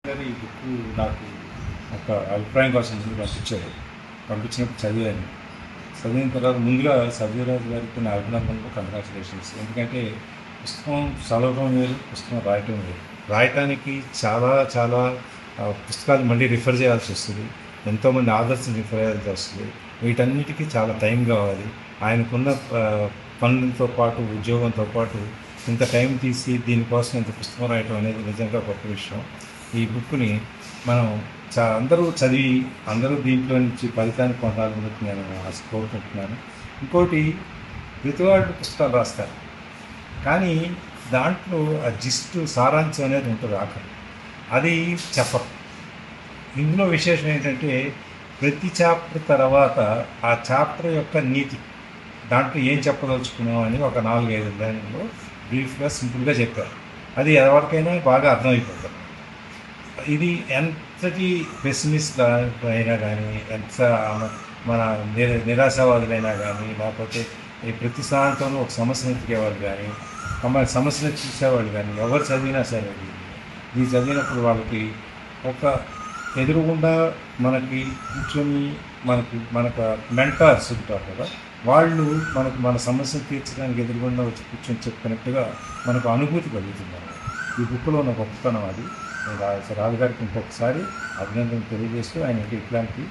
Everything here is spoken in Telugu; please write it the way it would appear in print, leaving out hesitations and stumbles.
గారు ఈ బుక్ నాకు ఒక అభిప్రాయం కోసం ముందు పంపించారు. పంపించినప్పుడు చదివాను. చదివిన తర్వాత ముందుగా సవ్యరాజు గారికి నా అభినందనలు, కంగ్రాచులేషన్స్. ఎందుకంటే పుస్తకం చదవడం వేరు, పుస్తకం రాయటం వేరు. రాయటానికి చాలా చాలా పుస్తకాలు మళ్ళీ రిఫర్ చేయాల్సి వస్తుంది. ఎంతోమంది ఆథర్స్ని రిఫర్ చేయాల్సి వస్తుంది. వీటన్నిటికీ చాలా టైం కావాలి. ఆయనకున్న పనులతో పాటు, ఉద్యోగంతో పాటు ఇంత టైం తీసి దీనికోసం ఇంత పుస్తకం రాయటం అనేది నిజంగా గొప్ప విషయం. ఈ బుక్ని మనం అందరూ చదివి అందరూ దీంట్లో నుంచి ఫలితాన్ని పొందాలని నేను కోరుకుంటున్నాను. ఇంకోటి, ప్రతివాళ్ళు పుస్తకాలు రాస్తారు, కానీ దాంట్లో ఆ జిస్టు సారాంశం అనేది ఉంటుంది ఆఖరి, అది చెప్పరు. ఇందులో విశేషం ఏంటంటే ప్రతి చాప్టర్ తర్వాత ఆ చాప్టర్ యొక్క నీతి, దాంట్లో ఏం చెప్పదలుచుకున్నాం అని ఒక 4-5 లైన్లో బ్రీఫ్గా సింపుల్గా చెప్పారు. అది ఎవరికైనా బాగా అర్థమైపోతుంది. ఇది ఎంతటి పెసిమిస్ట్ అయినా కానీ, ఎంత మన నిరాశావాదులైనా కానీ, లేకపోతే ఈ ప్రతి సాయంత్రం ఒక సమస్యను ఎత్తికేవాళ్ళు కానీ, సమస్యను చూసేవాళ్ళు కానీ, ఎవరు చదివినా సరే ఇది చదివినప్పుడు వాళ్ళకి ఒక ఎదురుగుండా మనకి కూర్చొని మనకు మెంటార్స్ ఉంటారు కదా, వాళ్ళు మన సమస్యను తీర్చడానికి ఎదురుగుండా వచ్చి కూర్చొని చెప్పినట్టుగా మనకు అనుభూతి కలుగుతున్నారు. ఈ బుక్లో ఉన్న గొప్పతనం అది. రాజు గారికి ఇంకొకసారి అభినందనలు తెలియజేస్తూ ఆయనకి ఇట్లాంటి